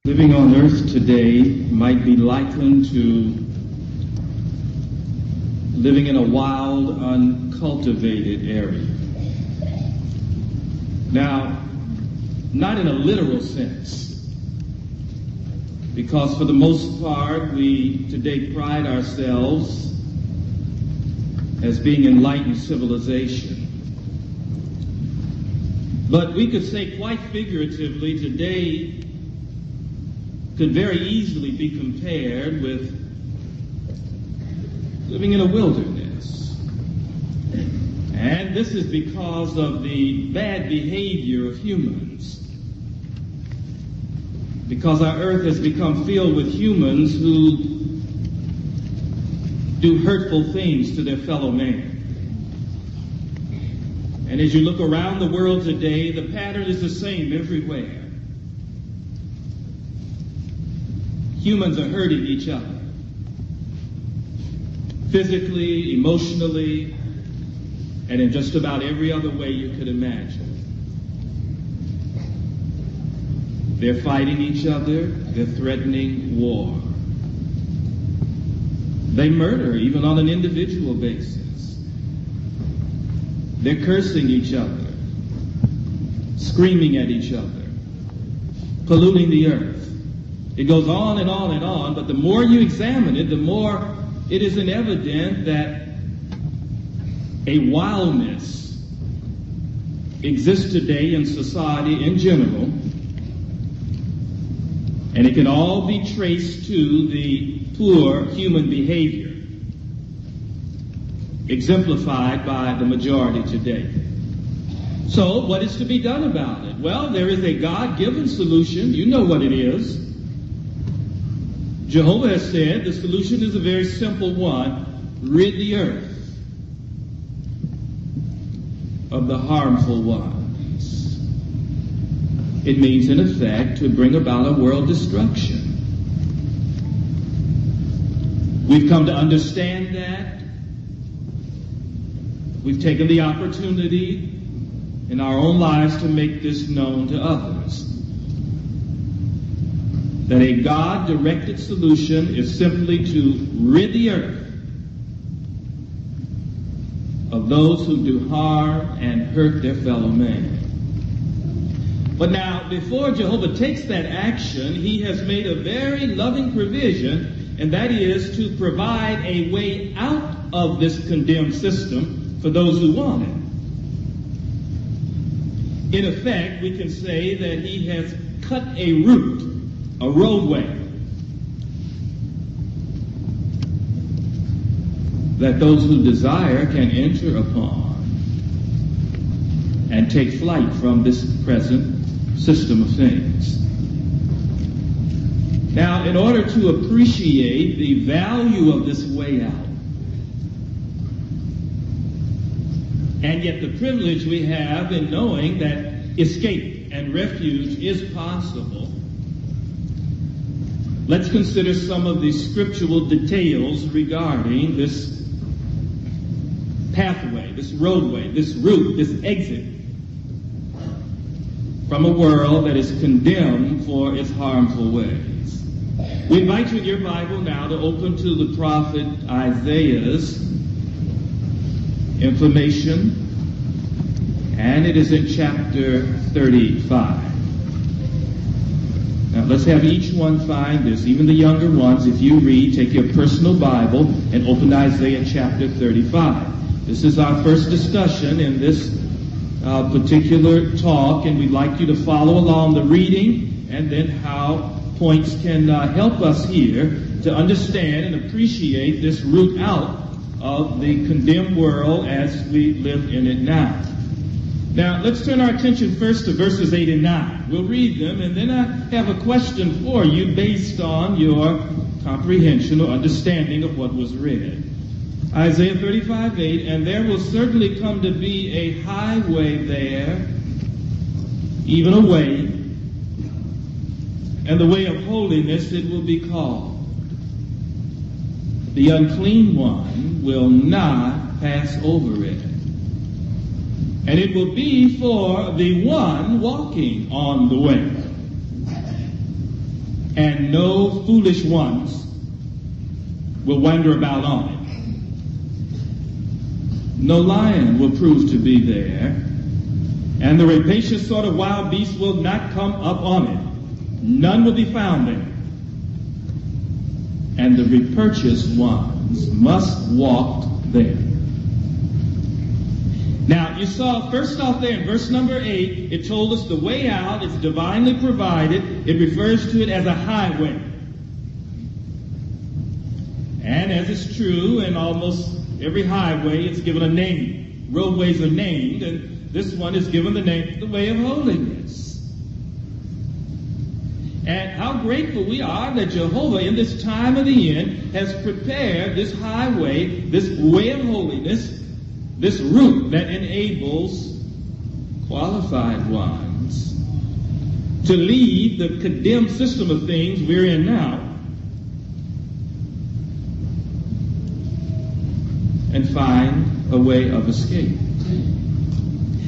Living on earth today might be likened to living in a wild, uncultivated area. Now, not in a literal sense, because for the most part, we today pride ourselves as being enlightened civilization. But we could say quite figuratively, today could very easily be compared with living in a wilderness. And this is because of the bad behavior of humans. Because our earth has become filled with humans who do hurtful things to their fellow man. And as you look around the world today, the pattern is the same everywhere. Humans are hurting each other, physically, emotionally, and in just about every other way you could imagine. They're fighting each other, they're threatening war. They murder even on an individual basis. They're cursing each other, screaming at each other, polluting the earth. It goes on and on and on, but the more you examine it, the more it is evident that a wildness exists today in society in general, and it can all be traced to the poor human behavior exemplified by the majority today. So, what is to be done about it? Well, there is a God-given solution. You know what it is. Jehovah has said the solution is a very simple one: rid the earth of the harmful ones. It means, in effect, to bring about a world destruction. We've come to understand that. We've taken the opportunity in our own lives to make this known to others. That a God-directed solution is simply to rid the earth of those who do harm and hurt their fellow man. But now, before Jehovah takes that action, he has made a very loving provision, and that is to provide a way out of this condemned system for those who want it. In effect, we can say that he has cut a route, a roadway, that those who desire can enter upon and take flight from this present system of things. Now, in order to appreciate the value of this way out, and yet the privilege we have in knowing that escape and refuge is possible, let's consider some of the scriptural details regarding this pathway, this roadway, this route, this exit from a world that is condemned for its harmful ways. We invite you in your Bible now to open to the prophet Isaiah's information, and it is in chapter 35. Now, let's have each one find this, even the younger ones. If you read, take your personal Bible and open to Isaiah chapter 35. This is our first discussion in this particular talk, and we'd like you to follow along the reading and then how points can help us here to understand and appreciate this route out of the condemned world as we live in it now. Now, let's turn our attention first to verses 8 and 9. We'll read them, and then I have a question for you based on your comprehension or understanding of what was read. Isaiah 35:8, and there will certainly come to be a highway there, even a way, and the way of holiness it will be called. The unclean one will not pass over it. And it will be for the one walking on the way. and no foolish ones will wander about on it. No lion will prove to be there, and the rapacious sort of wild beast will not come up on it. None will be found there. And the repurchased ones must walk there. Now, you saw first off there in verse number 8, it told us the way out is divinely provided. It refers to it as a highway. And as is true in almost every highway, it's given a name. Roadways are named, and this one is given the name, the way of holiness. And how grateful we are that Jehovah, in this time of the end, has prepared this highway, this way of holiness, this route that enables qualified ones to leave the condemned system of things we're in now and find a way of escape.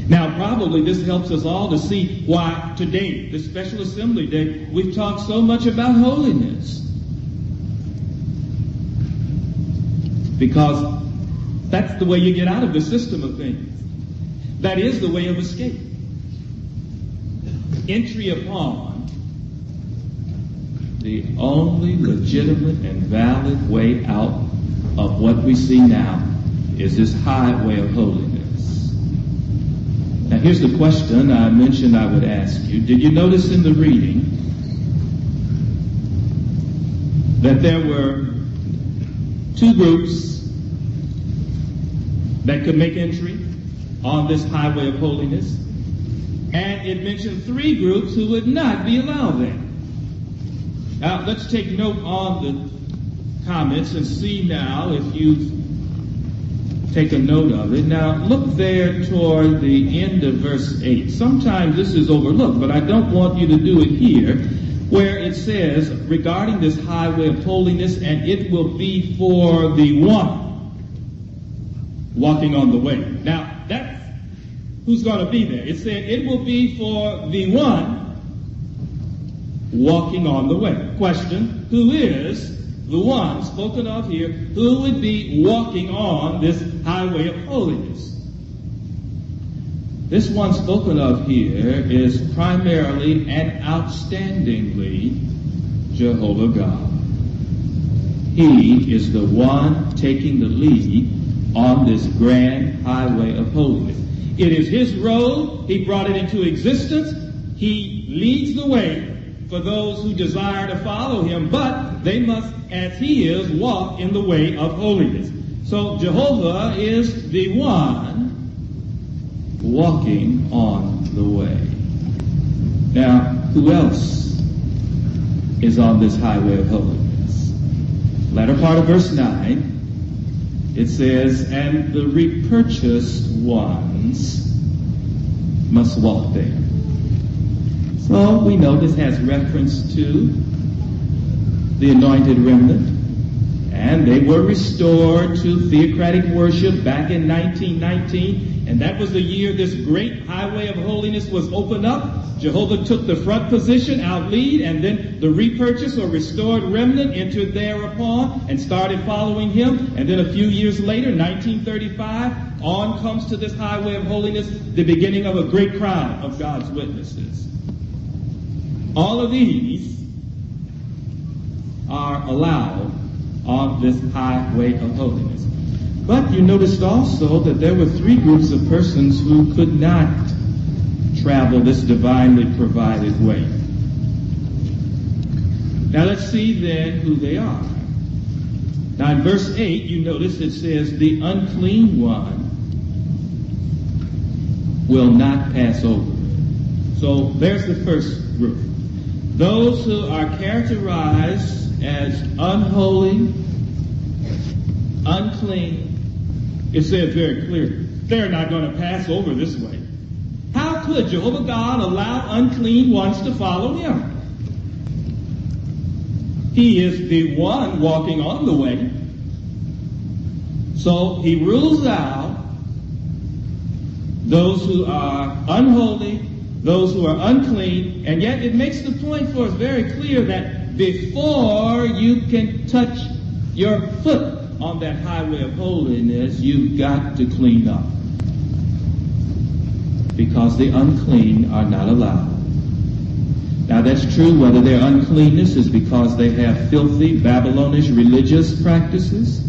Now, probably this helps us all to see why today, this special assembly day, we've talked so much about holiness. Because that's the way you get out of the system of things. That is the way of escape. Entry upon the only legitimate and valid way out of what we see now is this highway of holiness. Now here's the question I mentioned I would ask you. Did you notice in the reading that there were two groups that could make entry on this highway of holiness, and it mentioned three groups who would not be allowed there? Now let's take note on the comments and see now if you take a note of it. Now, look there toward the end of verse 8. Sometimes this is overlooked, but I don't want you to do it here, where it says, regarding this highway of holiness, and it will be for the one walking on the way. Now, that's who's going to be there. It said, it will be for the one walking on the way. Question, who is the one spoken of here, who would be walking on this highway of holiness? This one spoken of here is primarily and outstandingly Jehovah God. He is the one taking the lead on this grand highway of holiness. It is his road. He brought it into existence. He leads the way for those who desire to follow him, but they must, as he is, walk in the way of holiness. So Jehovah is the one walking on the way. Now, who else is on this highway of holiness? Latter part of verse 9, it says, and the repurchased ones must walk there. So we know this has reference to the anointed remnant, and they were restored to theocratic worship back in 1919, and that was the year this great highway of holiness was opened up. Jehovah took the front position, out lead, and then the repurchased or restored remnant entered thereupon and started following him. And then a few years later, 1935, on comes to this highway of holiness the beginning of a great crowd of God's witnesses. All of these are allowed on this highway of holiness. But you noticed also that there were three groups of persons who could not travel this divinely provided way. Now let's see then who they are. Now in verse 8, you notice it says, the unclean one will not pass over. So there's the first group. Those who are characterized as unholy, unclean, it says very clearly, they're not going to pass over this way. How could Jehovah God allow unclean ones to follow him? He is the one walking on the way. So he rules out those who are unholy, those who are unclean, and yet it makes the point for us very clear that before you can touch your foot on that highway of holiness, you've got to clean up. Because the unclean are not allowed. Now that's true whether their uncleanness is because they have filthy, Babylonish religious practices.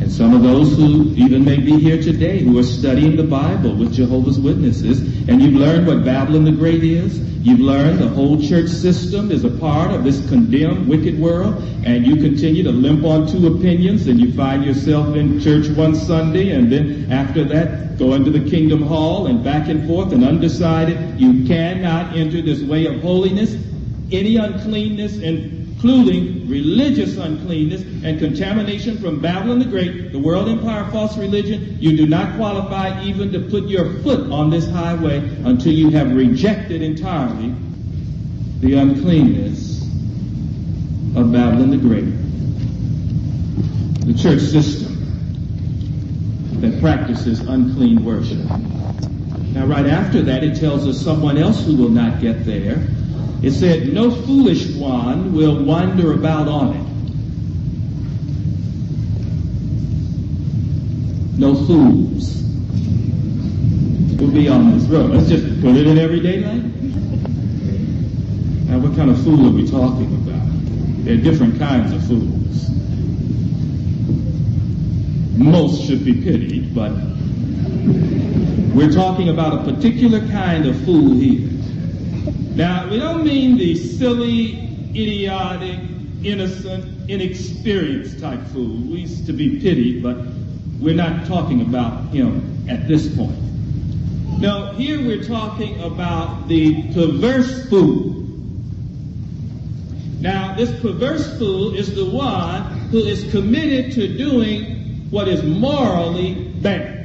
And some of those who even may be here today who are studying the Bible with Jehovah's Witnesses, and you've learned what Babylon the Great is. You've learned the whole church system is a part of this condemned, wicked world, and you continue to limp on two opinions, and you find yourself in church one Sunday, and then after that, going to the Kingdom Hall and back and forth and undecided. You cannot enter this way of holiness. Any uncleanness, including religious uncleanness and contamination from Babylon the Great, the world empire, false religion, you do not qualify even to put your foot on this highway until you have rejected entirely the uncleanness of Babylon the Great. The church system that practices unclean worship. Now right after that, it tells us someone else who will not get there. It said, no foolish one will wander about on it. No fools will be on this road. Let's just put it in everyday life. Now, what kind of fool are we talking about? There are different kinds of fools. Most should be pitied, but we're talking about a particular kind of fool here. Now, we don't mean the silly, idiotic, innocent, inexperienced type fool who is to be pitied, but we're not talking about him at this point. No, here we're talking about the perverse fool. Now, this perverse fool is the one who is committed to doing what is morally bad.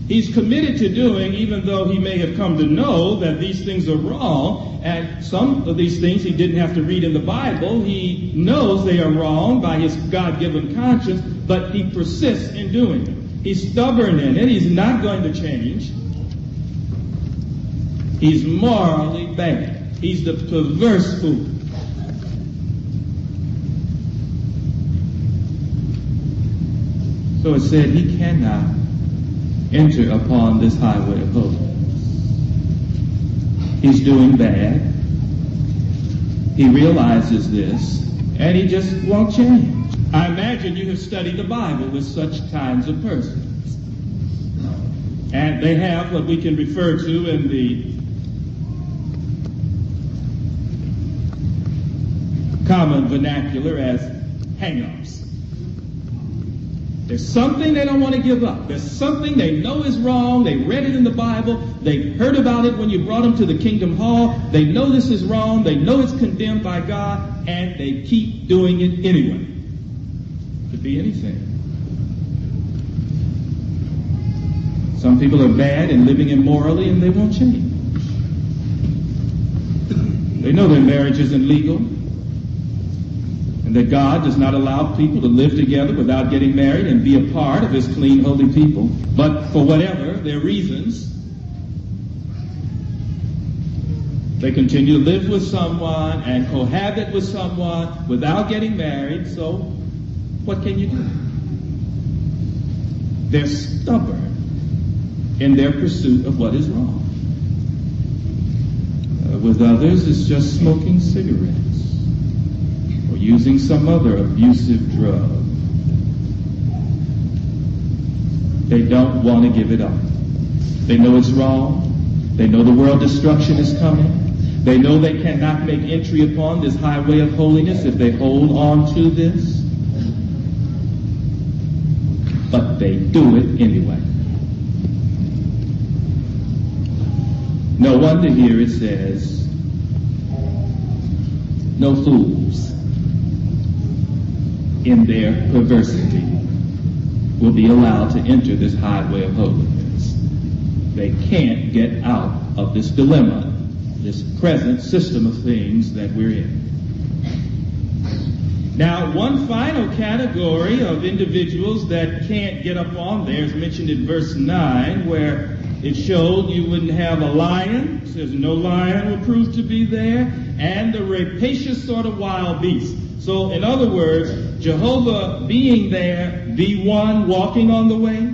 He's committed to doing, even though he may have come to know that these things are wrong, and some of these things he didn't have to read in the Bible. He knows they are wrong by his God-given conscience, but he persists in doing it. He's stubborn in it. He's not going to change. He's morally bad. He's the perverse fool. So it said he cannot enter upon this highway of holiness. He's doing bad. He realizes this, and he just won't change. I imagine you have studied the Bible with such kinds of persons. And they have what we can refer to in the common vernacular as hang-ups. There's something they don't want to give up. There's something they know is wrong. They read it in the Bible. They heard about it when you brought them to the Kingdom Hall. They know this is wrong. They know it's condemned by God, and they keep doing it anyway. Could be anything. Some people are bad and living immorally, and they won't change. They know their marriage isn't legal, and that God does not allow people to live together without getting married and be a part of his clean, holy people. But for whatever their reasons, they continue to live with someone and cohabit with someone without getting married. So what can you do? They're stubborn in their pursuit of what is wrong. With others, it's just smoking cigarettes or using some other abusive drug. They don't want to give it up. They know it's wrong. They know the world destruction is coming. They know they cannot make entry upon this highway of holiness if they hold on to this. But they do it anyway. No wonder here it says, no fools in their perversity will be allowed to enter this highway of holiness. They can't get out of this dilemma, this present system of things that we're in. Now, one final category of individuals that can't get up on there is mentioned in verse 9, where It showed you wouldn't have a lion. It says no lion will prove to be there. And the rapacious sort of wild beast. So, in other words, Jehovah being there, the one walking on the way,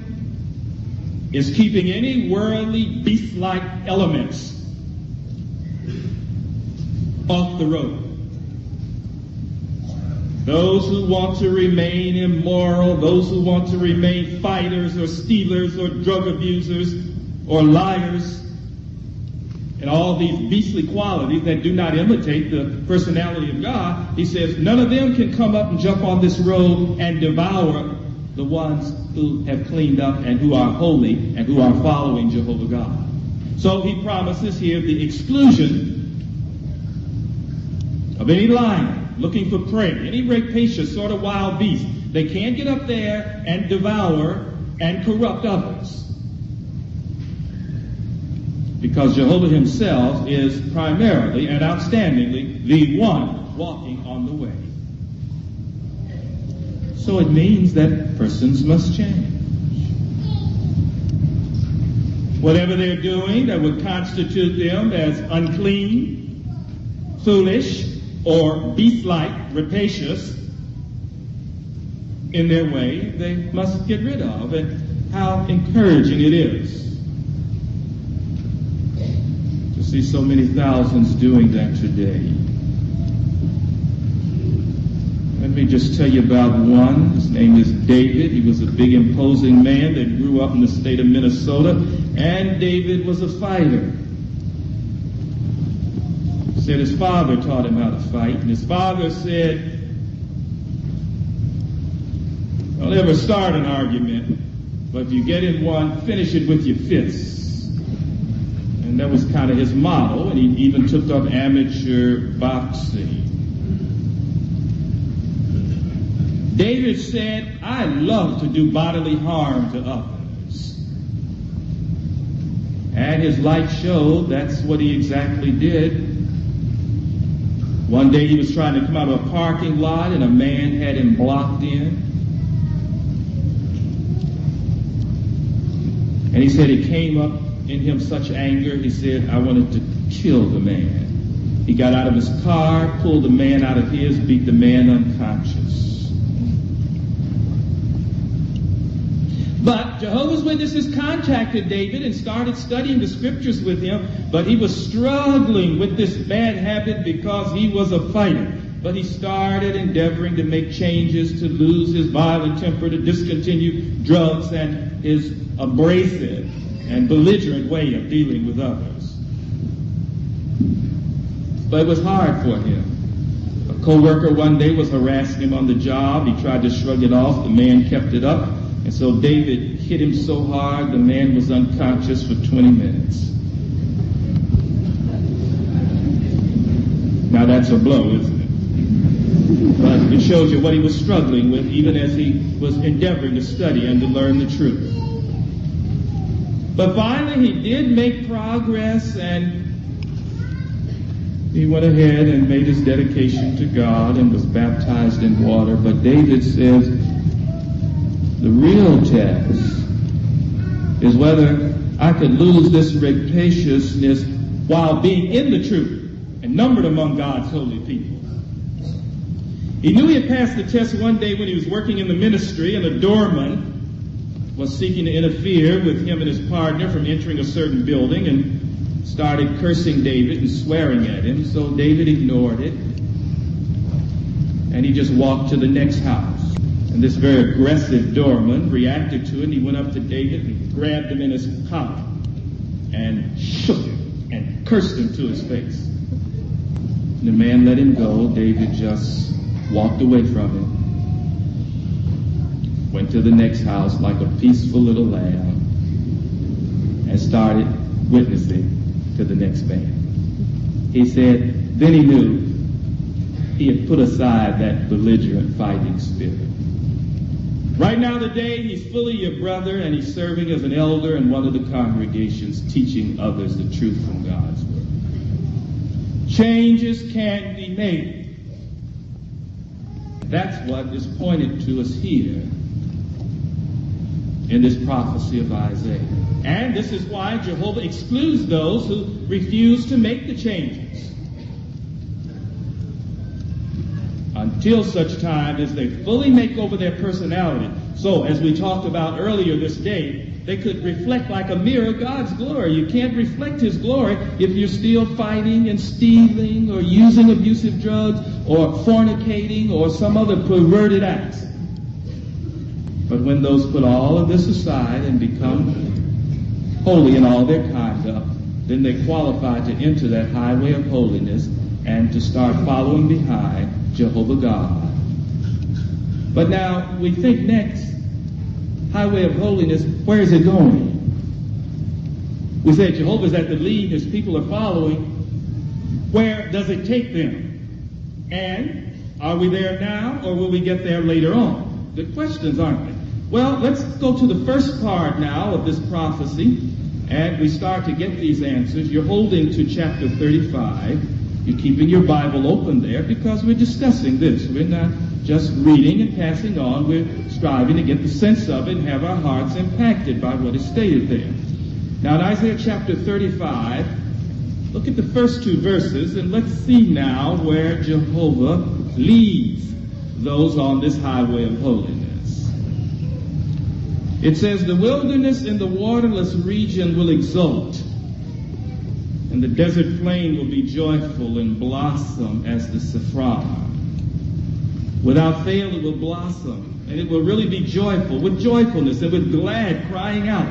is keeping any worldly beast-like elements off the road. Those who want to remain immoral, those who want to remain fighters or stealers or drug abusers or liars, and all these beastly qualities that do not imitate the personality of God, he says none of them can come up and jump on this road and devour the ones who have cleaned up and who are holy and who are following Jehovah God. So he promises here the exclusion of any lion looking for prey, any rapacious sort of wild beast. They can't get up there and devour and corrupt others. Because Jehovah himself is primarily and outstandingly the one walking on the way. So it means that persons must change. Whatever they're doing that would constitute them as unclean, foolish, or beast-like, rapacious in their way, they must get rid of. And how encouraging it is to see so many thousands doing that today. Let me just tell you about one. His name is David. He was a big, imposing man that grew up in the state of Minnesota, and David was a fighter. Said his father taught him how to fight, and his father said, don't ever start an argument, but if you get in one, finish it with your fists. And that was kind of his motto, and he even took up amateur boxing. David said, I love to do bodily harm to others. And his life showed that's what he exactly did. One day he was trying to come out of a parking lot and a man had him blocked in. And he said it came up in him such anger, he said, I wanted to kill the man. He got out of his car, pulled the man out of his, beat the man unconscious. But Jehovah's Witnesses contacted David and started studying the scriptures with him, but he was struggling with this bad habit because he was a fighter. But he started endeavoring to make changes, to lose his violent temper, to discontinue drugs and his abrasive and belligerent way of dealing with others. But it was hard for him. A co-worker one day was harassing him on the job. He tried to shrug it off. The man kept it up. And so David hit him so hard, the man was unconscious for 20 minutes. Now that's a blow, isn't it? But it shows you what he was struggling with, even as he was endeavoring to study and to learn the truth. But finally he did make progress, and he went ahead and made his dedication to God and was baptized in water. But David says, the real test is whether I could lose this rapaciousness while being in the truth and numbered among God's holy people. He knew he had passed the test one day when he was working in the ministry, and a doorman was seeking to interfere with him and his partner from entering a certain building and started cursing David and swearing at him. So David ignored it, and he just walked to the next house. And this very aggressive doorman reacted to it, and he went up to David and grabbed him in his collar and shook him and cursed him to his face. And the man let him go. David just walked away from him, went to the next house like a peaceful little lamb, and started witnessing to the next man. He said, then he knew he had put aside that belligerent fighting spirit. Right now today, he's fully your brother, and he's serving as an elder in one of the congregations, teaching others the truth from God's word. Changes can be made. That's what is pointed to us here. in this prophecy of Isaiah. And this is why Jehovah excludes those who refuse to make the changes until such time as they fully make over their personality. So, as we talked about earlier this day, they could reflect like a mirror God's glory. You can't reflect His glory if you're still fighting and stealing or using abusive drugs or fornicating or some other perverted acts. But when those put all of this aside and become holy in all their conduct, then they qualify to enter that highway of holiness and to start following behind Jehovah God. But now we think next, highway of holiness, where is it going? We say Jehovah's at the lead, His people are following. Where does it take them? And are we there now, or will we get there later on? Good questions, aren't they? Well, let's go to the first part now of this prophecy, and we start to get these answers. You're holding to chapter 35. You're keeping your Bible open there because we're discussing this. We're not just reading and passing on. We're striving to get the sense of it and have our hearts impacted by what is stated there. Now in Isaiah chapter 35, look at the first two verses and let's see now where Jehovah leads those on this highway of holiness. It says, "The wilderness and the waterless region will exult, and the desert plain will be joyful and blossom as the saffron. Without fail it will blossom, and it will really be joyful, with joyfulness and with glad crying out.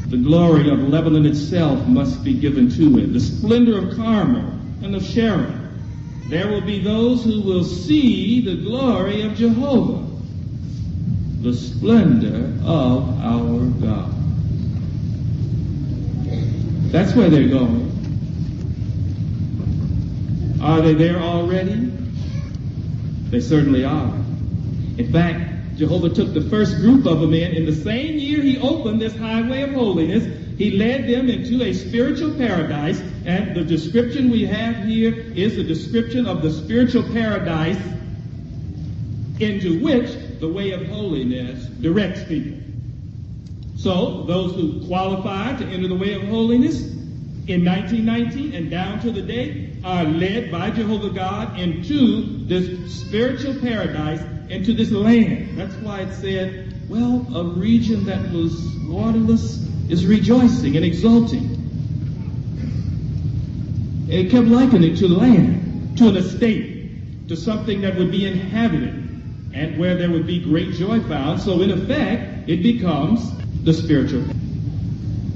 The glory of Lebanon itself must be given to it, the splendor of Carmel and of Sharon. There will be those who will see the glory of Jehovah, the splendor of our God." That's where they're going. Are they there already? They certainly are. In fact, Jehovah took the first group of them in the same year He opened this highway of holiness. He led them into a spiritual paradise, and the description we have here is the description of the spiritual paradise into which the way of holiness directs people. So, those who qualify to enter the way of holiness in 1919 and down to the day are led by Jehovah God into this spiritual paradise, into this land. That's why it said, well, a region that was waterless is rejoicing and exulting. It kept likening it to land, to an estate, to something that would be inhabited and where there would be great joy found. So in effect, it becomes the spiritual.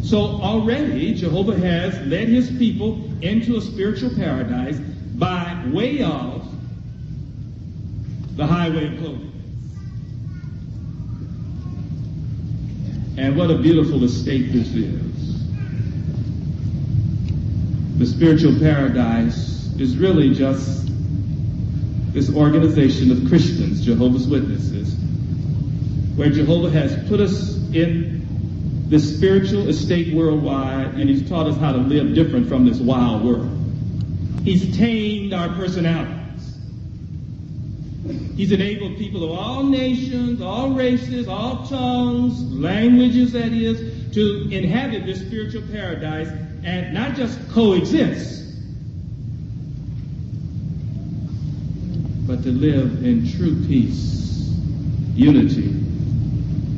So already Jehovah has led His people into a spiritual paradise by way of the highway of holiness. And what a beautiful estate this is. The spiritual paradise is really just this organization of Christians, Jehovah's Witnesses, where Jehovah has put us in this spiritual estate worldwide, and He's taught us how to live different from this wild world. He's tamed our personalities. He's enabled people of all nations, all races, all tongues, languages, that is, to inhabit this spiritual paradise and not just coexist, but to live in true peace, unity,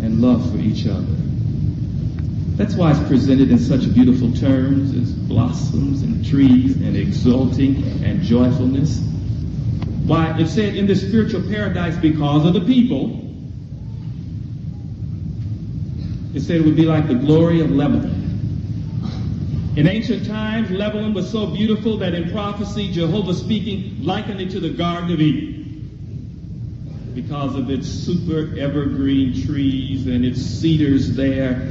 and love for each other. That's why it's presented in such beautiful terms as blossoms and trees and exulting and joyfulness. Why, it said in this spiritual paradise because of the people. It said it would be like the glory of Lebanon. In ancient times, Lebanon was so beautiful that in prophecy, Jehovah speaking likened it to the Garden of Eden because of its super evergreen trees and its cedars there.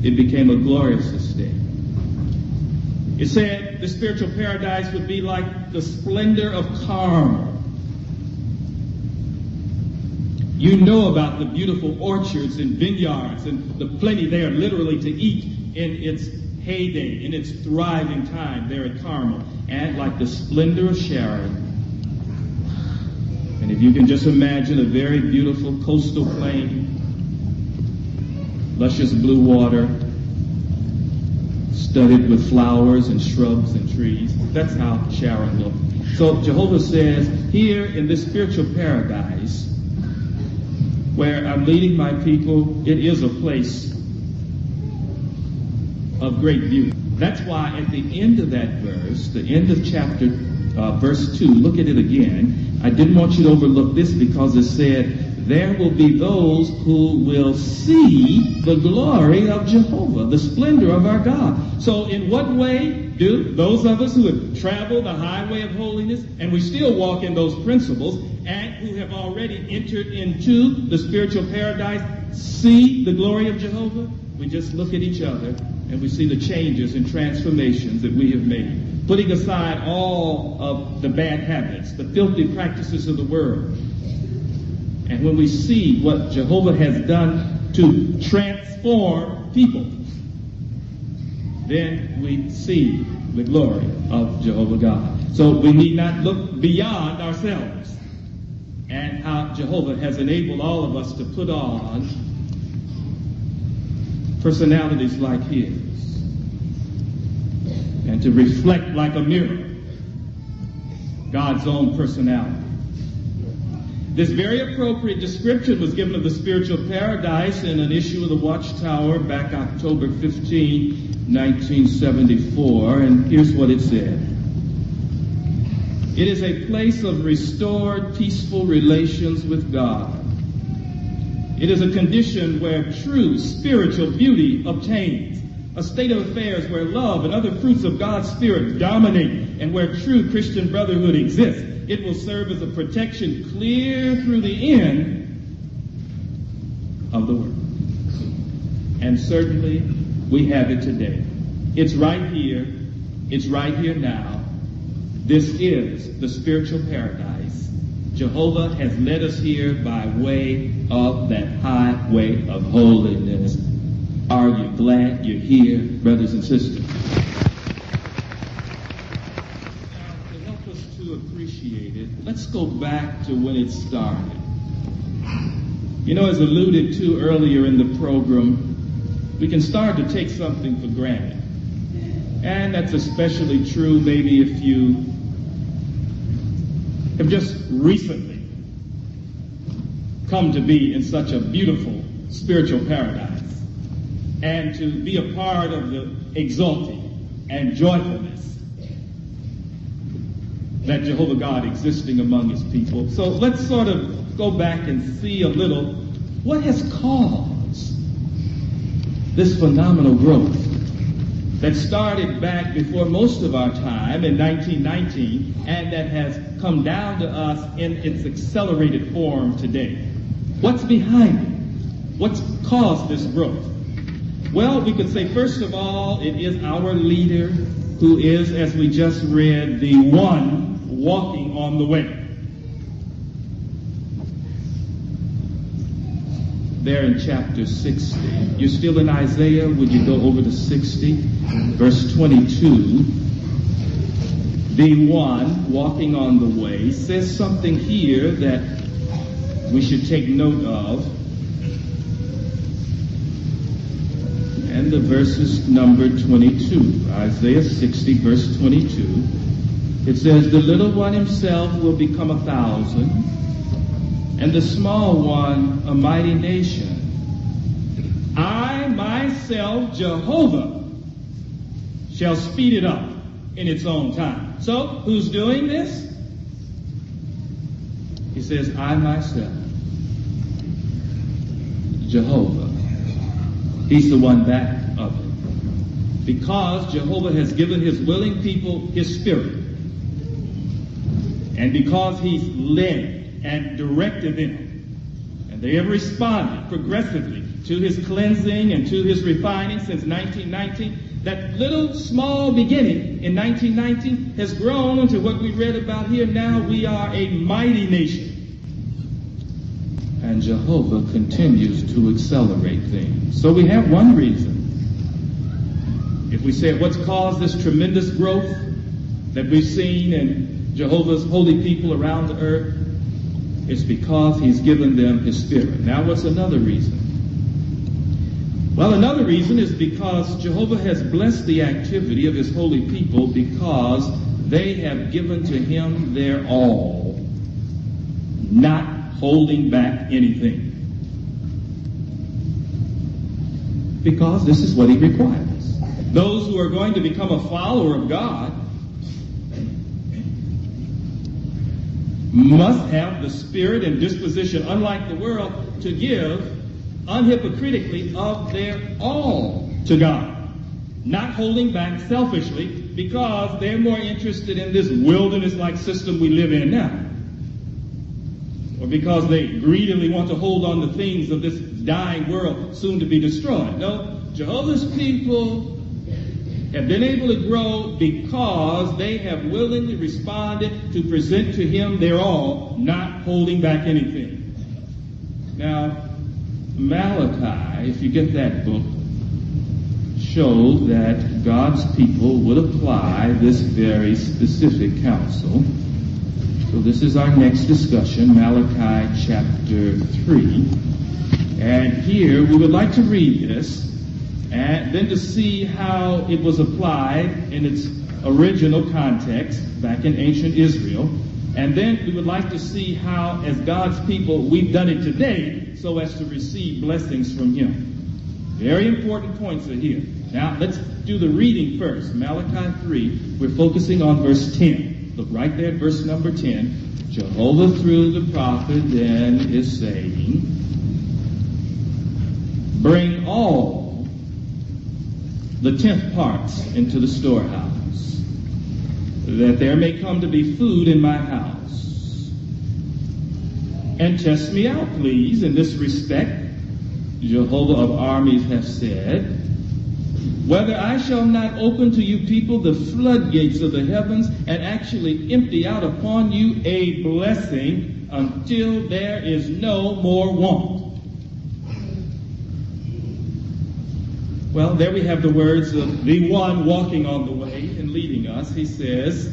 It became a glorious estate. It said the spiritual paradise would be like the splendor of Carmel. You know about the beautiful orchards and vineyards and the plenty there literally to eat in its heyday, in its thriving time there at Carmel, and like the splendor of Sharon. And if you can just imagine a very beautiful coastal plain luscious blue water, studded with flowers and shrubs and trees. That's how Sharon looked. So Jehovah says, here in this spiritual paradise, where I'm leading my people, it is a place of great beauty. That's why at the end of that verse, the end of chapter verse 2, look at it again. I didn't want you to overlook this because it said, there will be those who will see the glory of Jehovah, the splendor of our God. So in what way do those of us who have traveled the highway of holiness and we still walk in those principles and who have already entered into the spiritual paradise see the glory of Jehovah? We just look at each other and we see the changes and transformations that we have made, putting aside all of the bad habits, the filthy practices of the world. And when we see what Jehovah has done to transform people, then we see the glory of Jehovah God. So we need not look beyond ourselves and how Jehovah has enabled all of us to put on personalities like his and to reflect like a mirror God's own personality. This very appropriate description was given of the spiritual paradise in an issue of the Watchtower back October 15, 1974, and here's what it said. It is a place of restored, peaceful relations with God. It is a condition where true spiritual beauty obtains, a state of affairs where love and other fruits of God's Spirit dominate, and where true Christian brotherhood exists. It will serve as a protection clear through the end of the world. And certainly we have it today. It's right here. It's right here now. This is the spiritual paradise. Jehovah has led us here by way of that highway of holiness. Are you glad you're here, brothers and sisters? Appreciate it. Let's go back to when it started. You know, as alluded to earlier in the program, we can start to take something for granted. And that's especially true maybe if you have just recently come to be in such a beautiful spiritual paradise and to be a part of the exalting and joyfulness that Jehovah God existing among his people. So let's sort of go back and see a little what has caused this phenomenal growth that started back before most of our time in 1919 and that has come down to us in its accelerated form today. What's behind it? What's caused this growth? Well, we could say, first of all, it is our leader who is, as we just read, the one walking on the way. There in chapter 60. You're still in Isaiah. Would you go over to 60? Verse 22. The one walking on the way says something here that we should take note of. And the verse is number 22. Isaiah 60, verse 22. It says, the little one himself will become 1,000, and the small one a mighty nation. I myself, Jehovah, shall speed it up in its own time. So, who's doing this? He says, I myself, Jehovah. He's the one back of it. Because Jehovah has given his willing people his spirit. And because he's led and directed them, and they have responded progressively to his cleansing and to his refining since 1919, that little small beginning in 1919 has grown into what we read about here. Now we are a mighty nation. And Jehovah continues to accelerate things. So we have one reason. If we say what's caused this tremendous growth that we've seen in Jehovah's holy people around the earth, it's because he's given them his spirit. Now what's another reason? Well, another reason is because Jehovah has blessed the activity of his holy people because they have given to him their all, not holding back anything. Because this is what he requires. Those who are going to become a follower of God must have the spirit and disposition, unlike the world, to give unhypocritically of their all to God, not holding back selfishly because they're more interested in this wilderness-like system we live in now, or because they greedily want to hold on to things of this dying world soon to be destroyed. No, Jehovah's people have been able to grow because they have willingly responded to present to him their all, not holding back anything. Now, Malachi, if you get that book, shows that God's people would apply this very specific counsel. So this is our next discussion, Malachi chapter 3. And here we would like to read this and then to see how it was applied in its original context back in ancient Israel. And then we would like to see how, as God's people, we've done it today so as to receive blessings from him. Very important points are here. Now, let's do the reading first. Malachi 3, we're focusing on verse 10. Look right there at verse number 10. Jehovah through the prophet then is saying, bring all the 10th parts into the storehouse, that there may come to be food in my house. And test me out, please, in this respect, Jehovah of armies has said, whether I shall not open to you people the floodgates of the heavens and actually empty out upon you a blessing until there is no more want. Well, there we have the words of the one walking on the way and leading us. He says,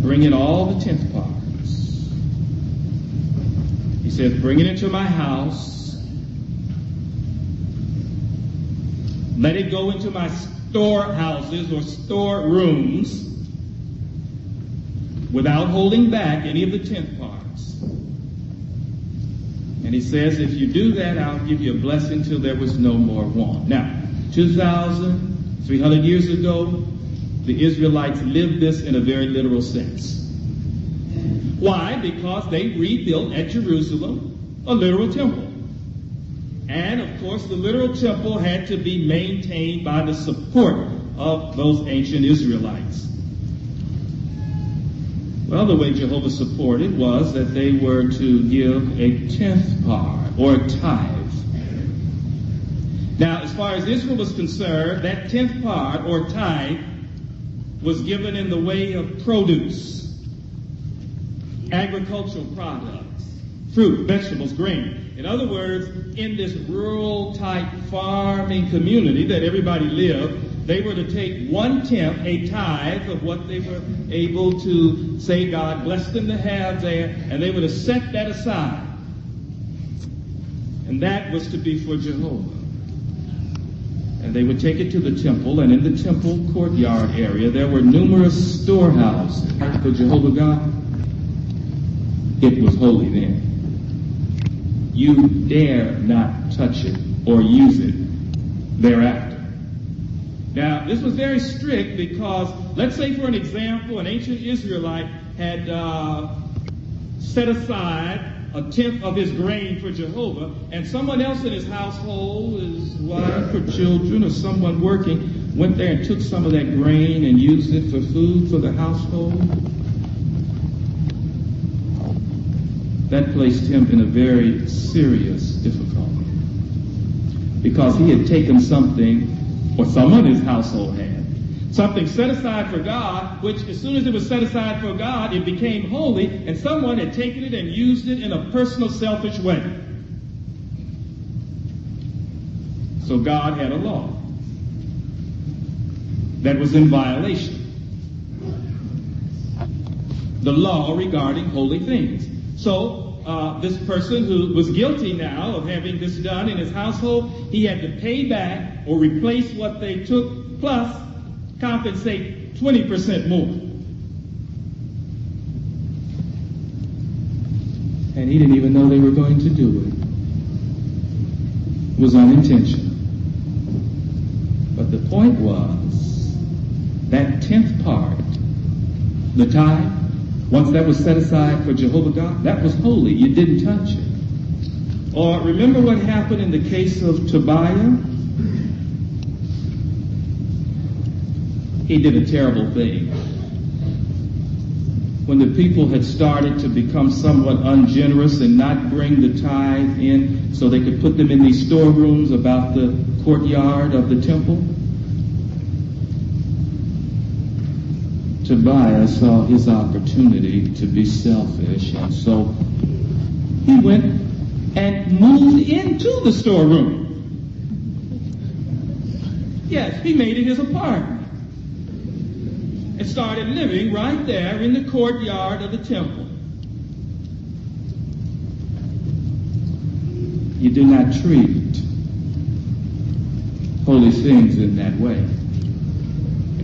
bring in all the 10th parts. He says, bring it into my house. Let it go into my storehouses or storerooms without holding back any of the 10th parts. And he says, if you do that, I'll give you a blessing till there was no more want. Now, 2,300 years ago, the Israelites lived this in a very literal sense. Why? Because they rebuilt at Jerusalem a literal temple. And, of course, the literal temple had to be maintained by the support of those ancient Israelites. Well, the way Jehovah supported was that they were to give a 10th part, or a tithe. Now, as far as Israel was concerned, that 10th part, or tithe, was given in the way of produce, agricultural products, fruit, vegetables, grain. In other words, in this rural-type farming community that everybody lived, they were to take 1/10, a tithe of what they were able to say God blessed them to have there, and they were to set that aside. And that was to be for Jehovah. And they would take it to the temple, and in the temple courtyard area, there were numerous storehouses for Jehovah God. It was holy then. You dare not touch it or use it thereafter. Now, this was very strict because, let's say for an example, an ancient Israelite had set aside 1/10 of his grain for Jehovah, and someone else in his household, his wife or children or someone working, went there and took some of that grain and used it for food for the household. That placed him in a very serious difficulty because he had taken something, or someone in his household had, something set aside for God, which as soon as it was set aside for God, it became holy, and someone had taken it and used it in a personal, selfish way. So God had a law that was in violation. The law regarding holy things. So this person who was guilty now of having this done in his household, he had to pay back or replace what they took, plus compensate 20% more. And he didn't even know they were going to do it. It was unintentional. But the point was, that 10th part, the tithe, once that was set aside for Jehovah God, that was holy. You didn't touch it. Or remember what happened in the case of Tobiah? He did a terrible thing. When the people had started to become somewhat ungenerous and not bring the tithe in so they could put them in these storerooms about the courtyard of the temple, Tobiah saw his opportunity to be selfish, and so he went and moved into the storeroom. Yes, he made it his apartment and started living right there in the courtyard of the temple. You do not treat holy things in that way.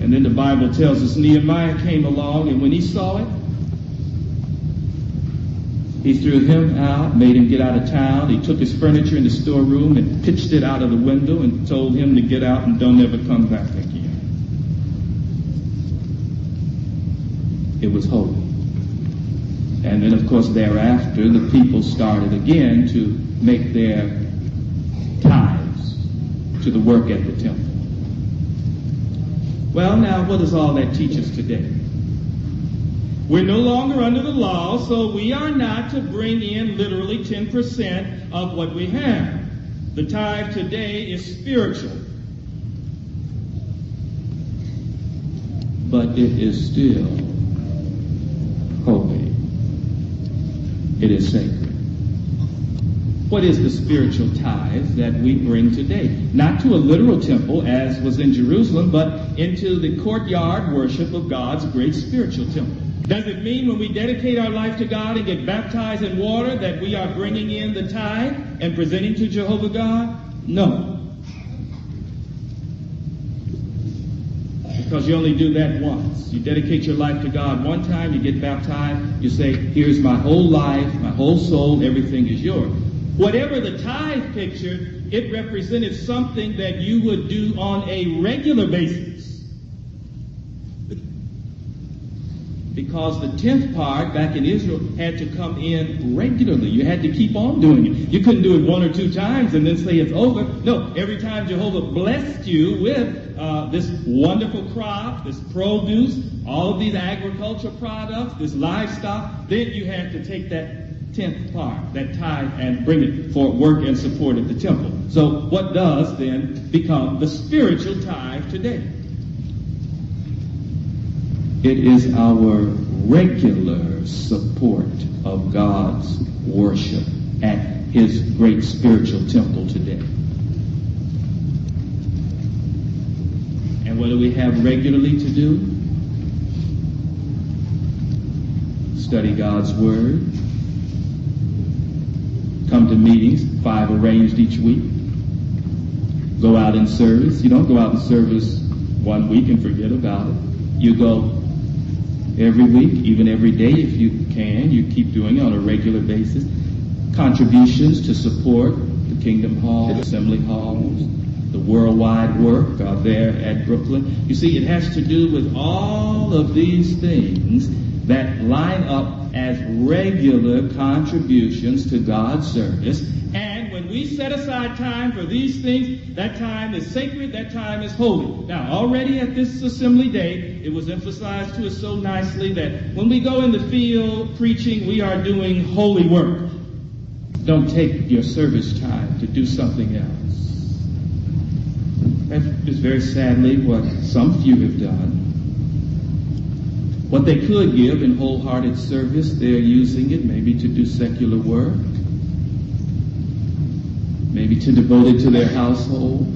And then the Bible tells us Nehemiah came along, and when he saw it, he threw him out, made him get out of town. He took his furniture in the storeroom and pitched it out of the window and told him to get out and don't ever come back again. It was holy. And then, of course, thereafter, the people started again to make their tithes to the work at the temple. Well, now, what does all that teach us today? We're no longer under the law, so we are not to bring in literally 10% of what we have. The tithe today is spiritual, but it is still holy. It is sacred. What is the spiritual tithe that we bring today? Not to a literal temple, as was in Jerusalem, but into the courtyard worship of God's great spiritual temple. Does it mean when we dedicate our life to God and get baptized in water that we are bringing in the tithe and presenting to Jehovah God? No. Because you only do that once. You dedicate your life to God one time, you get baptized, you say, here's my whole life, my whole soul, everything is yours. Whatever the tithe pictured, it represented something that you would do on a regular basis. Because the 10th part back in Israel had to come in regularly. You had to keep on doing it. You couldn't do it one or two times and then say it's over. No, every time Jehovah blessed you with this wonderful crop, this produce, all of these agricultural products, this livestock, then you had to take that 10th part, that tithe, and bring it for work and support at the temple. So what does then become the spiritual tithe today? It is our regular support of God's worship at His great spiritual temple today. And what do we have regularly to do? Study God's Word. Come to meetings, 5 arranged each week. Go out in service. You don't go out in service one week and forget about it. You go every week, even every day if you can. You keep doing it on a regular basis. Contributions to support the Kingdom Hall, Assembly Halls, the worldwide work out there at Brooklyn. You see, it has to do with all of these things that line up as regular contributions to God's service. And when we set aside time for these things, that time is sacred, that time is holy. Now, already at this assembly day, it was emphasized to us so nicely that when we go in the field preaching, we are doing holy work. Don't take your service time to do something else. That is very sadly what some few have done. What they could give in wholehearted service, they're using it maybe to do secular work, maybe to devote it to their household.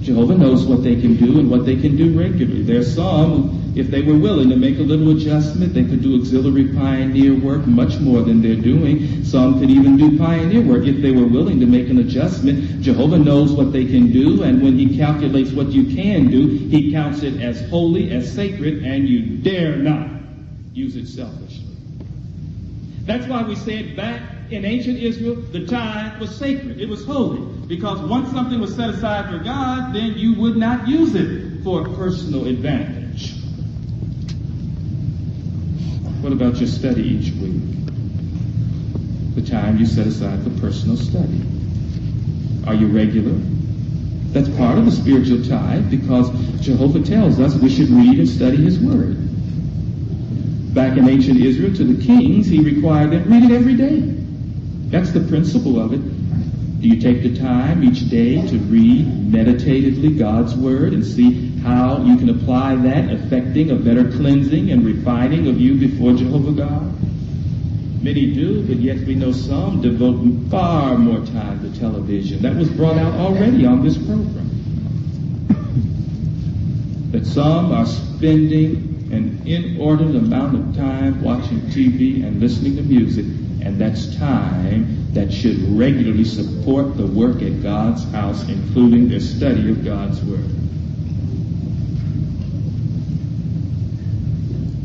Jehovah knows what they can do and what they can do regularly. There's some if they were willing to make a little adjustment, they could do auxiliary pioneer work much more than they're doing. Some could even do pioneer work if they were willing to make an adjustment. Jehovah knows what they can do, and when he calculates what you can do, he counts it as holy, as sacred, and you dare not use it selfishly. That's why we said back in ancient Israel, the tithe was sacred. It was holy. Because once something was set aside for God, then you would not use it for personal advantage. What about your study each week? The time you set aside for personal study. Are you regular? That's part of the spiritual tithe, because Jehovah tells us we should read and study his word. Back in ancient Israel, to the kings, he required them read it every day. That's the principle of it. Do you take the time each day to read meditatively God's word and see how you can apply that, affecting a better cleansing and refining of you before Jehovah God? Many do, but yet we know some devote far more time to television. That was brought out already on this program. That some are spending an inordinate amount of time watching TV and listening to music, and that's time that should regularly support the work at God's house, including their study of God's word.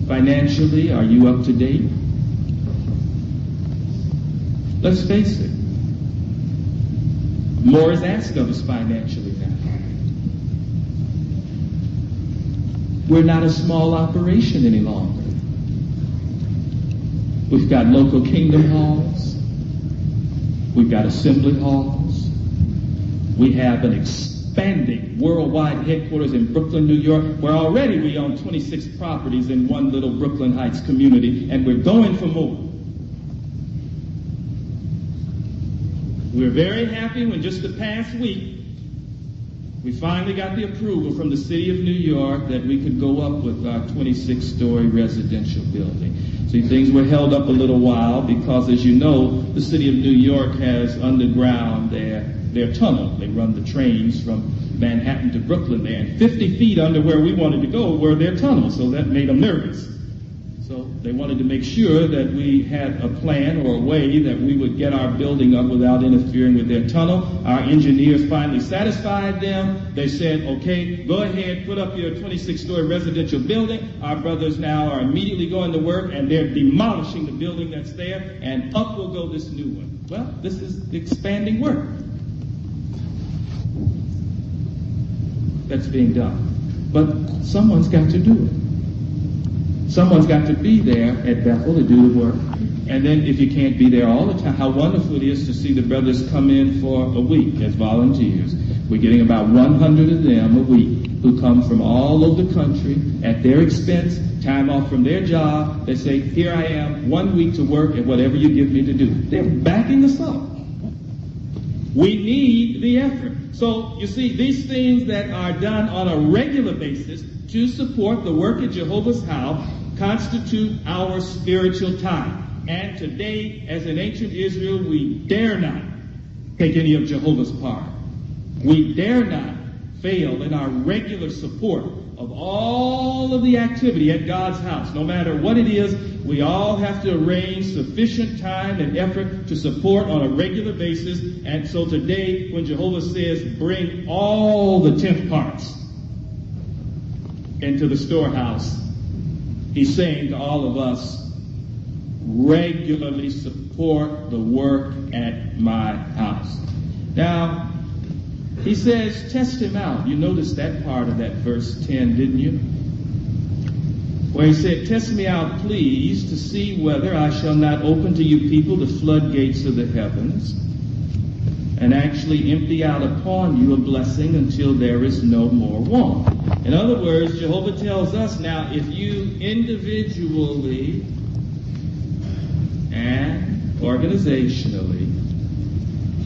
Financially, are you up to date? Let's face it. More is asked of us financially now. We're not a small operation any longer. We've got local kingdom halls. We've got assembly halls. We have an expanding worldwide headquarters in Brooklyn, New York, where already we own 26 properties in one little Brooklyn Heights community, and we're going for more. We're very happy when just the past week we finally got the approval from the city of New York that we could go up with our 26-story residential building. See, things were held up a little while because, as you know, the city of New York has underground their tunnel. They run the trains from Manhattan to Brooklyn there, and 50 feet under where we wanted to go were their tunnels, so that made them nervous. So they wanted to make sure that we had a plan or a way that we would get our building up without interfering with their tunnel. Our engineers finally satisfied them. They said, okay, go ahead, put up your 26-story residential building. Our brothers now are immediately going to work, and they're demolishing the building that's there, and up will go this new one. Well, this is expanding work that's being done. But someone's got to do it. Someone's got to be there at Bethel to do the work. And then if you can't be there all the time, how wonderful it is to see the brothers come in for a week as volunteers. We're getting about 100 of them a week who come from all over the country at their expense, time off from their job. They say, here I am, 1 week to work at whatever you give me to do. They're backing us up. We need the effort. So, you see, these things that are done on a regular basis to support the work at Jehovah's house constitute our spiritual tithe. And today, as in ancient Israel, we dare not take any of Jehovah's part. We dare not fail in our regular support of all of the activity at God's house. No matter what it is, we all have to arrange sufficient time and effort to support on a regular basis. And so today, when Jehovah says, bring all the 10th parts into the storehouse, he's saying to all of us, regularly support the work at my house. Now, he says, test him out. You noticed that part of that verse 10, didn't you? Where he said, test me out, please, to see whether I shall not open to you people the floodgates of the heavens and actually empty out upon you a blessing until there is no more want. In other words, Jehovah tells us now, if you individually and organizationally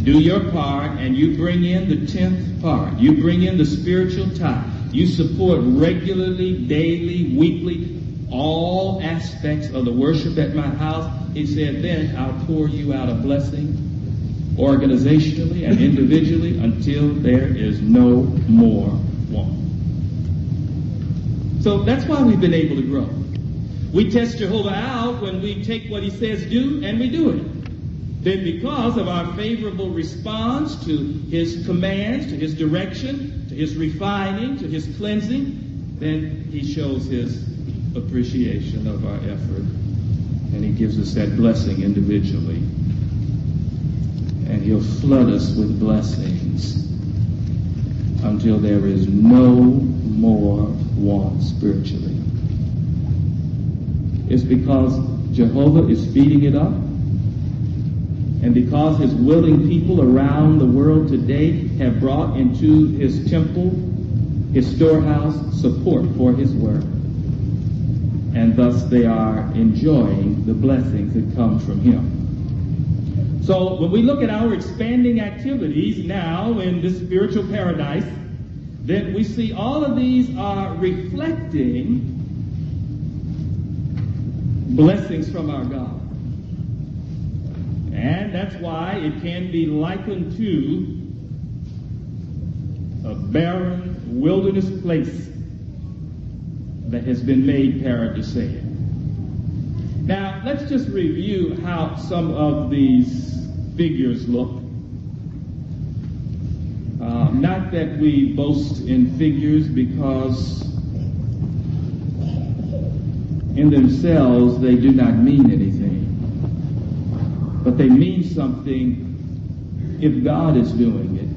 do your part and you bring in the 10th part, you bring in the spiritual tithe, you support regularly, daily, weekly, all aspects of the worship at my house, he said, then I'll pour you out a blessing organizationally and individually until there is no more want. So that's why we've been able to grow. We test Jehovah out when we take what he says do, and we do it. Then because of our favorable response to his commands, to his direction, to his refining, to his cleansing, then he shows his appreciation of our effort. And he gives us that blessing individually. And he'll flood us with blessings until there is no more want spiritually. It's because Jehovah is feeding it up, and because his willing people around the world today have brought into his temple, his storehouse, support for his work. And thus they are enjoying the blessings that come from him. So when we look at our expanding activities now in this spiritual paradise, then we see all of these are reflecting blessings from our God. And that's why it can be likened to a barren wilderness place that has been made paradisaic. Now, let's just review how some of these figures look. Not that we boast in figures, because in themselves they do not mean anything. But they mean something if God is doing it,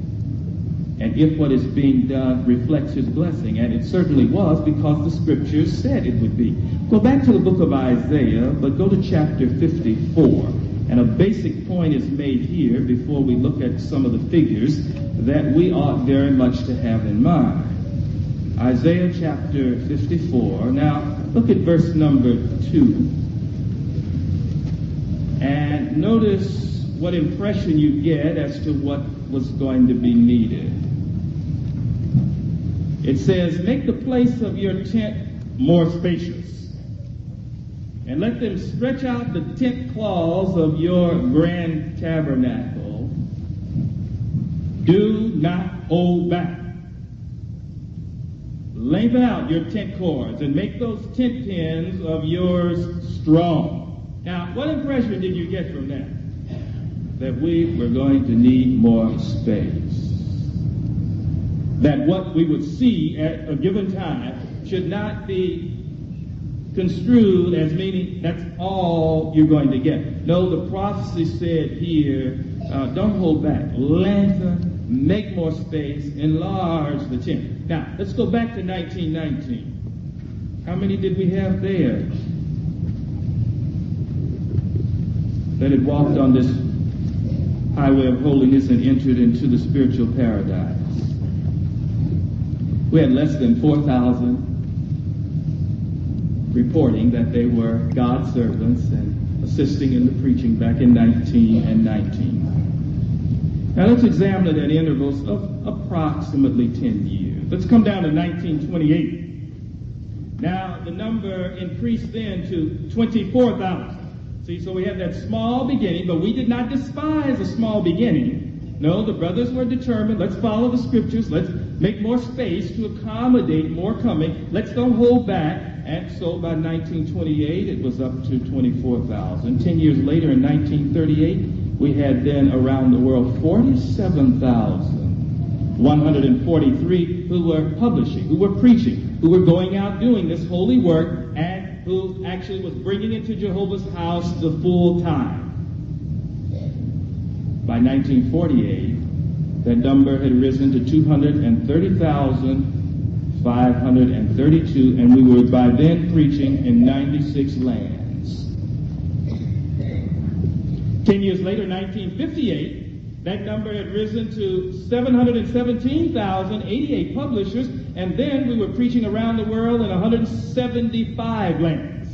and if what is being done reflects his blessing. And it certainly was, because the scriptures said it would be. Go back to the book of Isaiah, but go to chapter 54. And a basic point is made here before we look at some of the figures that we ought very much to have in mind. Isaiah chapter 54. Now, look at verse number 2. And notice what impression you get as to what was going to be needed. It says, make the place of your tent more spacious, and let them stretch out the tent claws of your grand tabernacle. Do not hold back. Lengthen out your tent cords and make those tent pins of yours strong. Now, what impression did you get from that? That we were going to need more space. That what we would see at a given time should not be construed as meaning that's all you're going to get. No, the prophecy said here, don't hold back. Lengthen, make more space, enlarge the tent. Now, let's go back to 1919. How many did we have there that had walked on this highway of holiness and entered into the spiritual paradise? We had less than 4,000 reporting that they were God's servants and assisting in the preaching back in 19 and 19. Now let's examine it at intervals of approximately 10 years. Let's come down to 1928. Now the number increased then to 24,000. See, so we had that small beginning, but we did not despise a small beginning. No, the brothers were determined, let's follow the scriptures, let's make more space to accommodate more coming, let's don't hold back. And so by 1928, it was up to 24,000. 10 years later, in 1938, we had then around the world 47,143 who were publishing, who were preaching, who were going out doing this holy work, and who actually was bringing into Jehovah's house the full time. By 1948, that number had risen to 230,532, and we were by then preaching in 96 lands. 10 years later, 1958, that number had risen to 717,088 publishers, and then we were preaching around the world in 175 lands.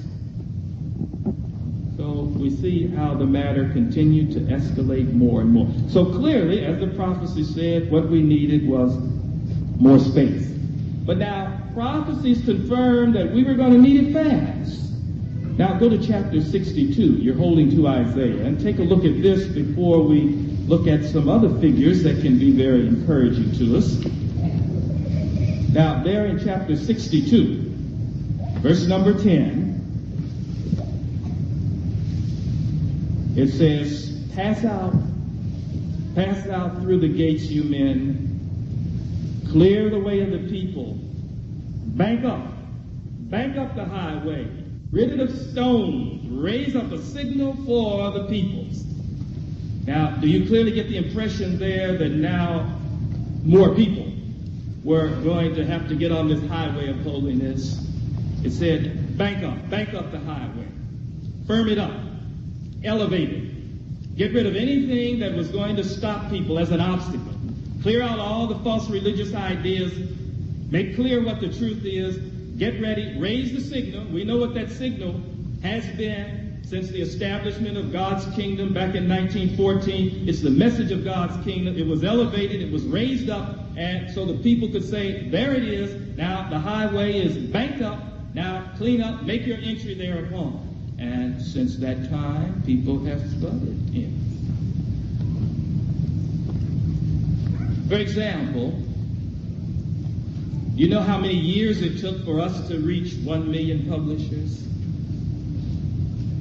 So we see how the matter continued to escalate more and more. So clearly, as the prophecy said, what we needed was more space. But now, prophecies confirmed that we were going to need it fast. Now, go to chapter 62. You're holding to Isaiah. And take a look at this before we look at some other figures that can be very encouraging to us. Now, there in chapter 62, Verse number 10. It says, pass out through the gates, you men. Clear the way of the people. Bank up the highway. Rid it of stones. Raise up a signal for the peoples. Now, do you clearly get the impression there that now more people were going to have to get on this highway of holiness? It said, bank up the highway. Firm it up. Elevate it. Get rid of anything that was going to stop people as an obstacle. Clear out all the false religious ideas. Make clear what the truth is. Get ready. Raise the signal. We know what that signal has been since the establishment of God's kingdom back in 1914. It's the message of God's kingdom. It was elevated. It was raised up. And so the people could say, there it is. Now the highway is banked up. Now clean up. Make your entry thereupon. And since that time, people have flooded in. For example, you know how many years it took for us to reach 1 million publishers?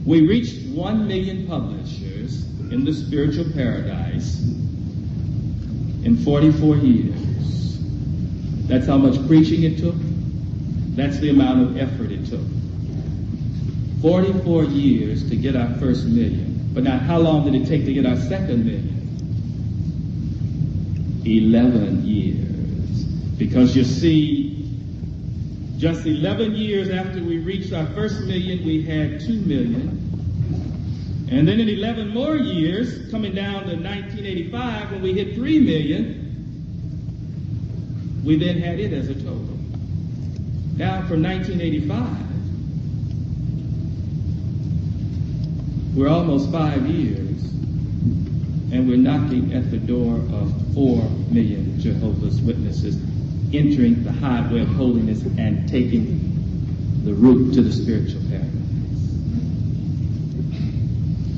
We reached 1 million publishers in the spiritual paradise in 44 years. That's how much preaching it took. That's the amount of effort it took. 44 years to get our first million. But now, how long did it take to get our second million? 11 years. Because you see, just 11 years after we reached our first million, we had 2 million. And then in 11 more years, coming down to 1985, when we hit 3 million, we then had it as a total. Now, from 1985, we're almost 5 years, and we're knocking at the door of 4 million Jehovah's Witnesses entering the highway of holiness and taking the route to the spiritual paradise.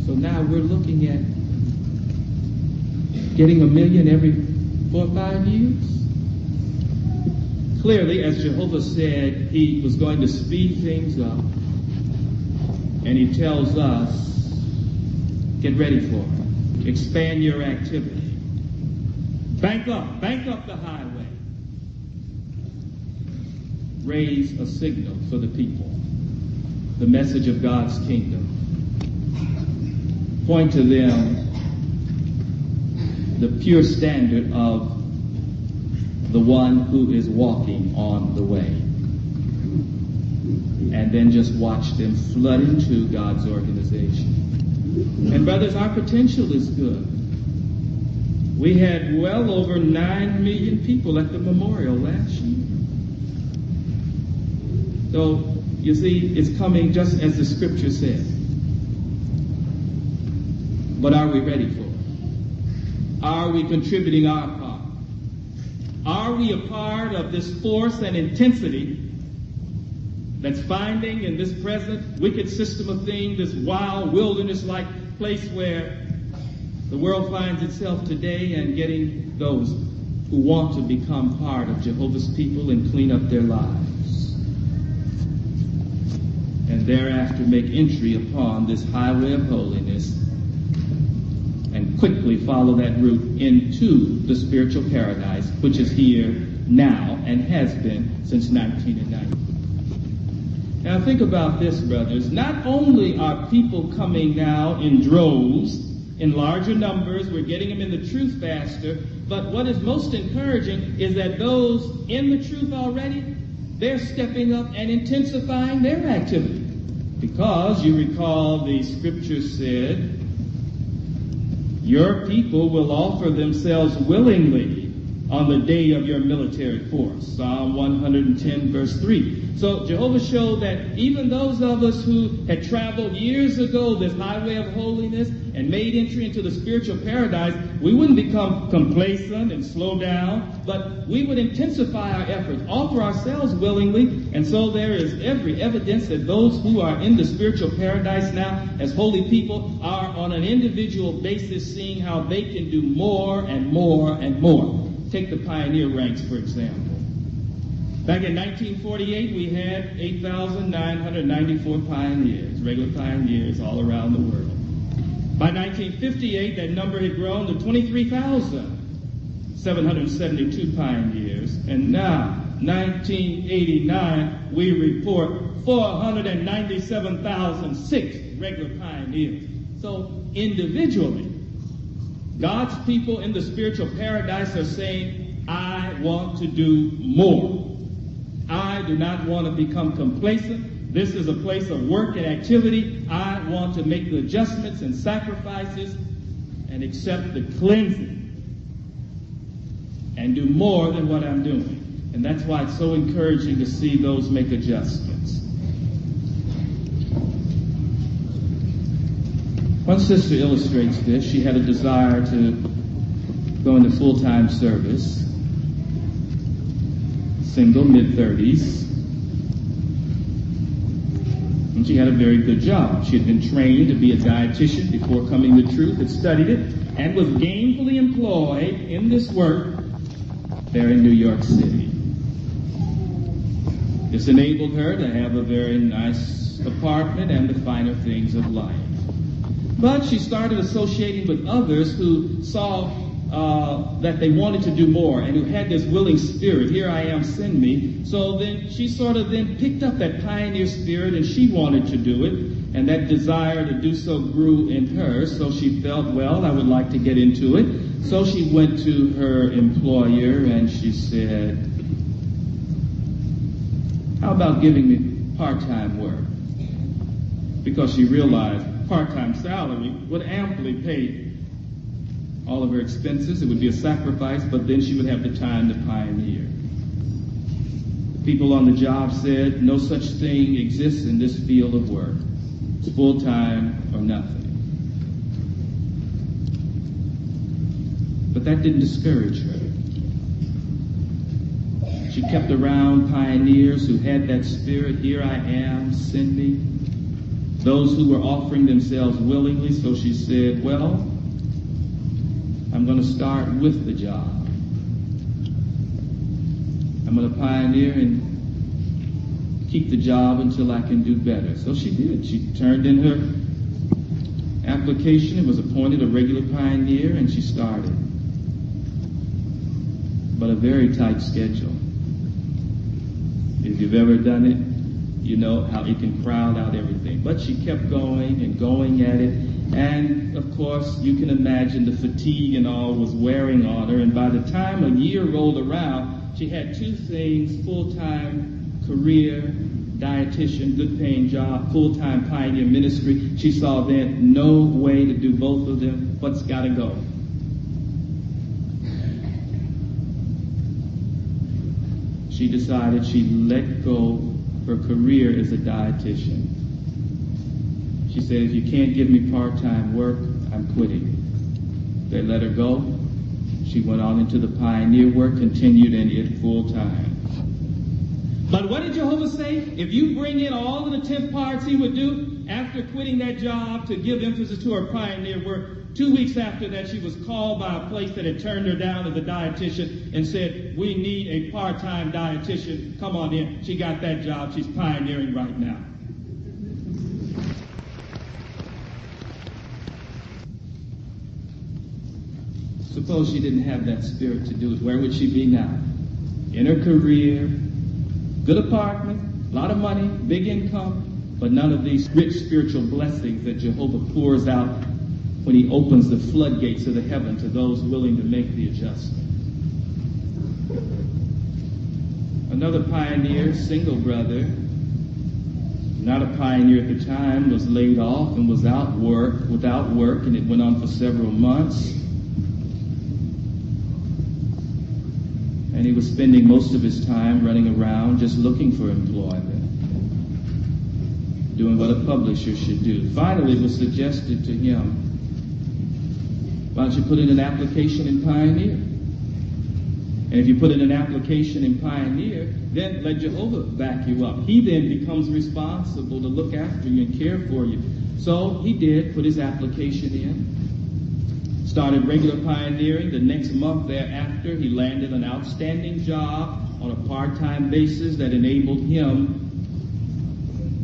So now we're looking at getting 1 million every 4 or 5 years. Clearly, as Jehovah said, he was going to speed things up, and he tells us, get ready for it. Expand your activity. Bank up the highway. Raise a signal for the people. The message of God's kingdom. Point to them the pure standard of the one who is walking on the way. And then just watch them flood into God's organization. And brothers, our potential is good. We had well over 9 million people at the memorial last year. So, you see, it's coming just as the scripture said. But are we ready for it? Are we contributing our part? Are we a part of this force and intensity that's finding in this present wicked system of things, this wild wilderness-like place where the world finds itself today, and getting those who want to become part of Jehovah's people and clean up their lives, and thereafter make entry upon this highway of holiness and quickly follow that route into the spiritual paradise, which is here now and has been since 1990. Now think about this, brothers. Not only are people coming now in droves, in larger numbers, we're getting them in the truth faster, but what is most encouraging is that those in the truth already, they're stepping up and intensifying their activity. Because you recall the scripture said, your people will offer themselves willingly on the day of your military force. Psalm 110, verse 3. So Jehovah showed that even those of us who had traveled years ago this highway of holiness and made entry into the spiritual paradise, we wouldn't become complacent and slow down, but we would intensify our efforts, offer ourselves willingly. And so there is every evidence that those who are in the spiritual paradise now as holy people are on an individual basis seeing how they can do more and more and more. Take the pioneer ranks, for example. Back in 1948, we had 8,994 pioneers, regular pioneers all around the world. By 1958, that number had grown to 23,772 pioneers. And now, 1989, we report 497,006 regular pioneers. So individually, God's people in the spiritual paradise are saying, I want to do more. I do not want to become complacent. This is a place of work and activity. I want to make the adjustments and sacrifices and accept the cleansing and do more than what I'm doing. And that's why it's so encouraging to see those make adjustments. One sister illustrates this. She had a desire to go into full-time service. Single, mid-30s. And she had a very good job. She had been trained to be a dietitian before coming to truth, had studied it, and was gainfully employed in this work there in New York City. This enabled her to have a very nice apartment and the finer things of life. But she started associating with others who saw that they wanted to do more and who had this willing spirit. Here I am, send me. So then she sort of then picked up that pioneer spirit and she wanted to do it. And that desire to do so grew in her. So she felt, well, I would like to get into it. So she went to her employer and she said, how about giving me part-time work? Because she realized part-time salary would amply pay all of her expenses. It would be a sacrifice, but then she would have the time to pioneer. The people on the job said, no such thing exists in this field of work. It's full-time or nothing. But that didn't discourage her. She kept around pioneers who had that spirit, here I am, send me. Those who were offering themselves willingly, so she said, well, I'm going to start with the job. I'm going to pioneer and keep the job until I can do better. So she did. She turned in her application and was appointed a regular pioneer, and she started. But a very tight schedule. If you've ever done it, you know how it can crowd out everything. But she kept going and going at it. And, of course, you can imagine the fatigue and all was wearing on her. And by the time a year rolled around, she had two things, full-time career, dietitian, good-paying job, full-time pioneer ministry. She saw then no way to do both of them. What's got to go? She decided she'd let go her career as a dietitian. She said, if you can't give me part-time work, I'm quitting. They let her go. She went on into the pioneer work, continued in it full-time. But what did Jehovah say? If you bring in all of the 10th parts he would do after quitting that job to give emphasis to her pioneer work, 2 weeks after that, she was called by a place that had turned her down as a dietitian and said, we need a part-time dietitian. Come on in. She got that job. She's pioneering right now. Suppose she didn't have that spirit to do it. Where would she be now? In her career, good apartment, a lot of money, big income, but none of these rich spiritual blessings that Jehovah pours out when he opens the floodgates of the heaven to those willing to make the adjustment. Another pioneer, single brother, not a pioneer at the time, was laid off and was without work, and it went on for several months. And he was spending most of his time running around just looking for employment, doing what a publisher should do. Finally, it was suggested to him, why don't you put in an application in Pioneer? And if you put in an application in Pioneer, then let Jehovah back you up. He then becomes responsible to look after you and care for you. So he did put his application in, started regular pioneering. The next month thereafter, he landed an outstanding job on a part-time basis that enabled him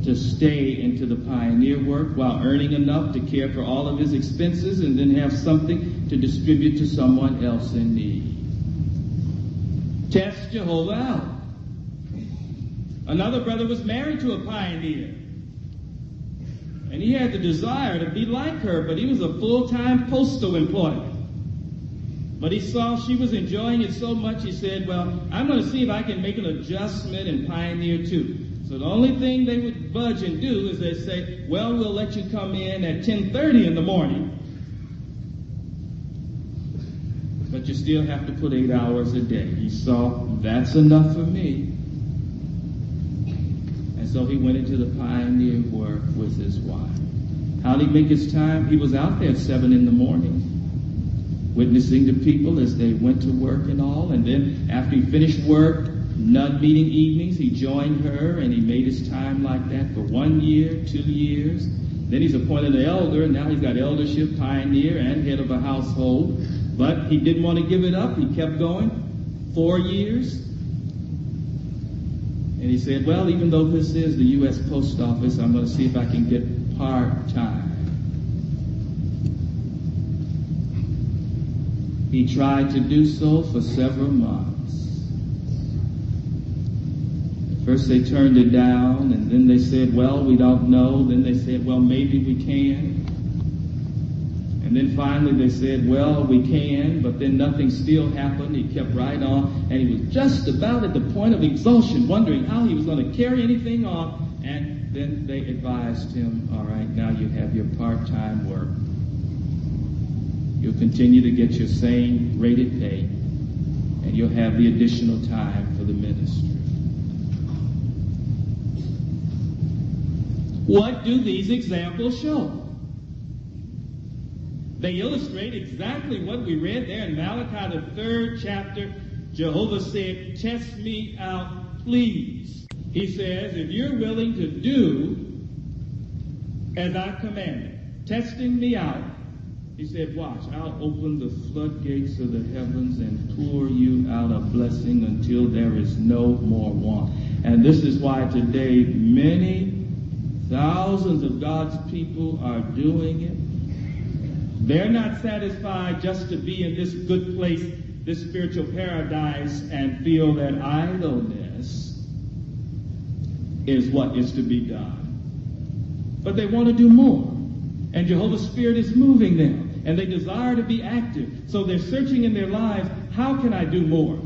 to stay into the pioneer work while earning enough to care for all of his expenses and then have something to distribute to someone else in need. Test Jehovah out. Another brother was married to a pioneer, and he had the desire to be like her, but he was a full-time postal employee. But he saw she was enjoying it so much, he said, well, I'm going to see if I can make an adjustment and pioneer too. So the only thing they would budge and do is they say, well, we'll let you come in at 10:30 in the morning, but you still have to put 8 hours a day. He saw, that's enough for me. And so he went into the pioneer work with his wife. How did he make his time? He was out there at 7 in the morning, witnessing to people as they went to work and all. And then after he finished work, nun meeting evenings, he joined her, and he made his time like that for 1 year, 2 years. Then he's appointed an elder, and now he's got eldership, pioneer, and head of a household. But he didn't want to give it up. He kept going 4 years. And he said, well, even though this is the U.S. Post Office, I'm going to see if I can get part-time. He tried to do so for several months. First they turned it down, and then they said, well, we don't know. Then they said, well, maybe we can. And then finally they said, well, we can, but then nothing still happened. He kept right on, and he was just about at the point of exhaustion, wondering how he was going to carry anything on. And then they advised him, all right, now you have your part-time work. You'll continue to get your same rated pay, and you'll have the additional time for the ministry. What do these examples show? They illustrate exactly what we read there in Malachi, the 3rd chapter. Jehovah said, test me out, please. He says, if you're willing to do as I commanded, testing me out, he said, watch, I'll open the floodgates of the heavens and pour you out a blessing until there is no more want. And this is why today many thousands of God's people are doing it. They're not satisfied just to be in this good place, this spiritual paradise, and feel that idleness is what is to be done. But they want to do more. And Jehovah's Spirit is moving them. And they desire to be active. So they're searching in their lives, how can I do more?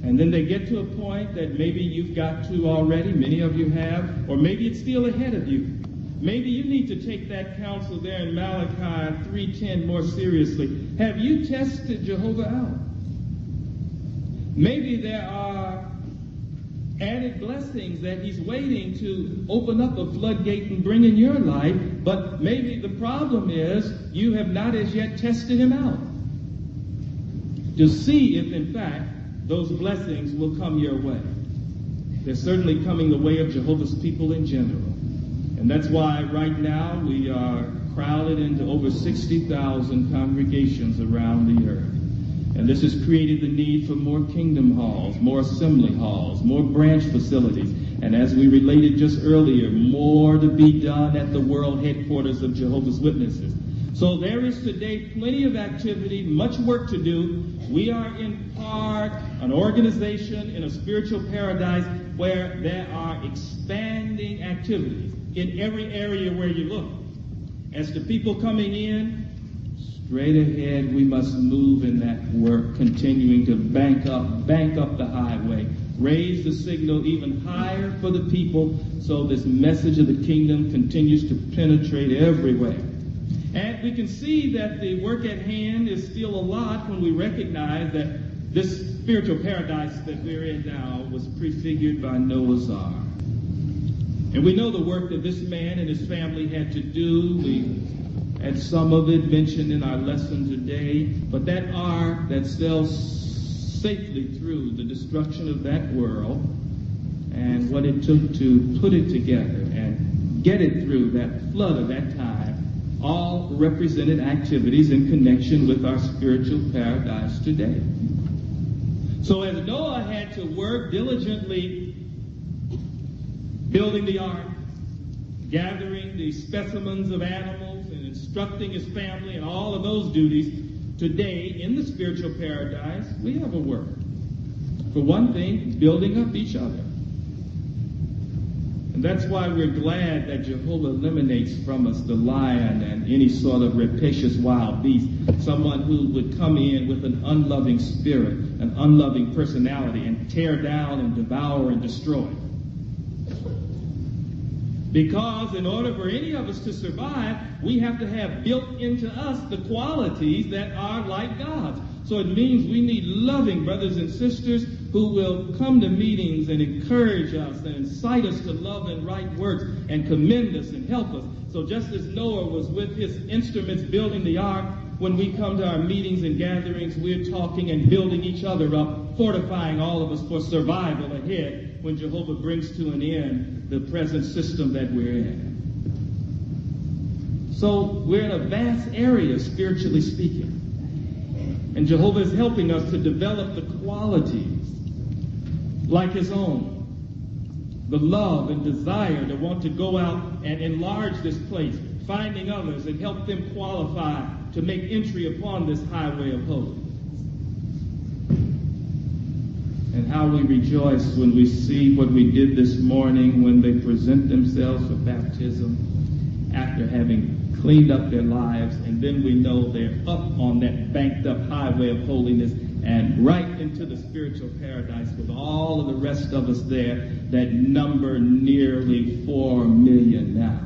And then they get to a point that maybe you've got to already, many of you have, or maybe it's still ahead of you. Maybe you need to take that counsel there in Malachi 3:10 more seriously. Have you tested Jehovah out? Maybe there are added blessings that he's waiting to open up a floodgate and bring in your life, but maybe the problem is you have not as yet tested him out to see if, in fact, those blessings will come your way. They're certainly coming the way of Jehovah's people in general. And that's why right now we are crowded into over 60,000 congregations around the earth. And this has created the need for more kingdom halls, more assembly halls, more branch facilities. And as we related just earlier, more to be done at the world headquarters of Jehovah's Witnesses. So there is today plenty of activity, much work to do. We are in part an organization in a spiritual paradise where there are expanding activities in every area where you look. As to people coming in, straight ahead we must move in that work, continuing to bank up the highway, raise the signal even higher for the people so this message of the kingdom continues to penetrate everywhere. And we can see that the work at hand is still a lot when we recognize that this spiritual paradise that we're in now was prefigured by Noah's Ark. And we know the work that this man and his family had to do. We had some of it mentioned in our lesson today. But that ark that sails safely through the destruction of that world and what it took to put it together and get it through that flood of that time, all represented activities in connection with our spiritual paradise today. So as Noah had to work diligently building the ark, gathering the specimens of animals and instructing his family and all of those duties, today in the spiritual paradise, we have a work. For one thing, building up each other. And that's why we're glad that Jehovah eliminates from us the lion and any sort of rapacious wild beast, someone who would come in with an unloving spirit, an unloving personality, and tear down and devour and destroy. Because in order for any of us to survive, we have to have built into us the qualities that are like God's. So it means we need loving brothers and sisters who will come to meetings and encourage us and incite us to love and right works and commend us and help us. So just as Noah was with his instruments building the ark, when we come to our meetings and gatherings, we're talking and building each other up, fortifying all of us for survival ahead when Jehovah brings to an end the present system that we're in. So we're in a vast area, spiritually speaking. And Jehovah is helping us to develop the qualities like his own. The love and desire to want to go out and enlarge this place, finding others and help them qualify to make entry upon this highway of holiness. And how we rejoice when we see what we did this morning when they present themselves for baptism after having cleaned up their lives, and then we know they're up on that banked up highway of holiness and right into the spiritual paradise with all of the rest of us there that number nearly 4 million now.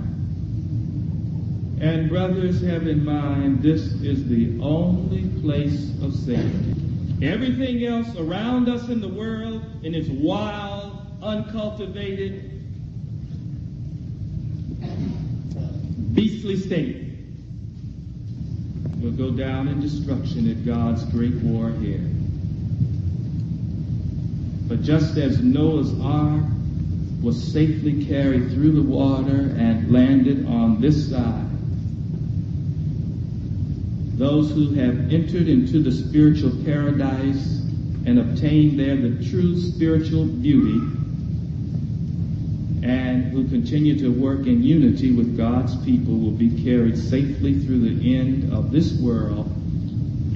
And brothers, have in mind, this is the only place of safety. Everything else around us in the world, in its wild, uncultivated, beastly state, will go down in destruction at God's great war here. But just as Noah's ark was safely carried through the water and landed on this side, those who have entered into the spiritual paradise and obtained there the true spiritual beauty, and who continue to work in unity with God's people, will be carried safely through the end of this world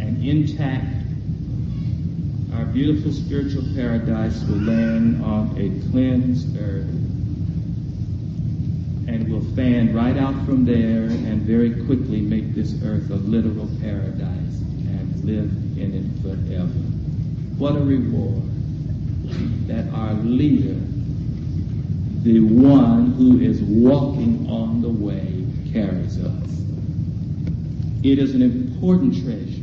and intact. Our beautiful spiritual paradise will land on a cleansed earth and will fan right out from there and very quickly make this earth a literal paradise and live in it forever. What a reward that our leader, the one who is walking on the way, carries us. It is an important treasure.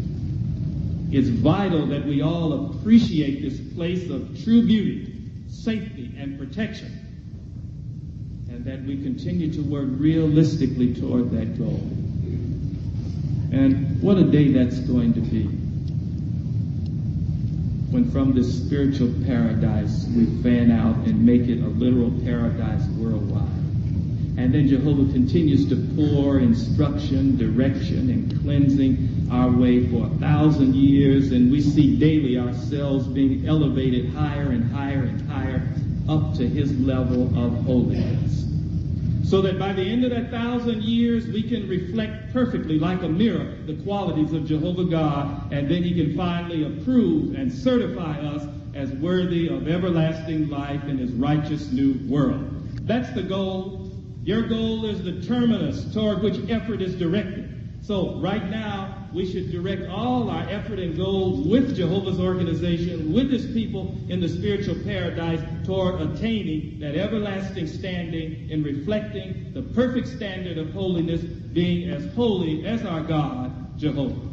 It's vital that we all appreciate this place of true beauty, safety, and protection, and that we continue to work realistically toward that goal. And what a day that's going to be, when from this spiritual paradise we fan out and make it a literal paradise worldwide. And then Jehovah continues to pour instruction, direction, and cleansing our way for 1,000 years, and we see daily ourselves being elevated higher and higher and higher up to his level of holiness. So that by the end of that 1,000 years, we can reflect perfectly like a mirror the qualities of Jehovah God, and then he can finally approve and certify us as worthy of everlasting life in his righteous new world. That's the goal. Your goal is the terminus toward which effort is directed. So right now, we should direct all our effort and goals with Jehovah's organization, with his people in the spiritual paradise, toward attaining that everlasting standing in reflecting the perfect standard of holiness, being as holy as our God, Jehovah.